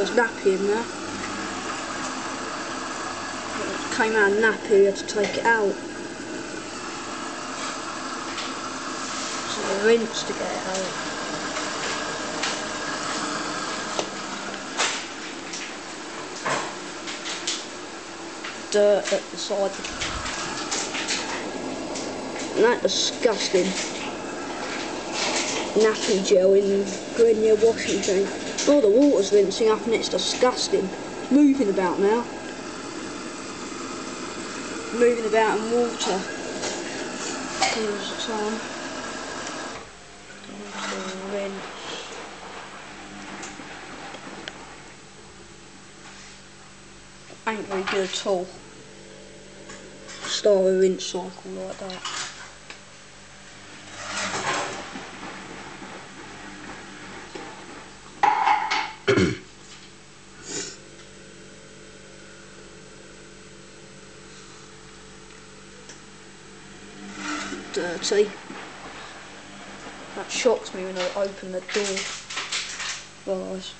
was nappy in there. It came out nappy, we had to take it out. So we rinse to get it out. Dirt at the side. And that disgusting nappy gel in the gorenje washing thing. Oh, the water's rinsing up and it's disgusting. It's moving about now. Moving about in water. Here's it's on. Rinse. Ain't very good at all. Start a rinse cycle like that. Dirty. That shocks me when I open the door. Guys.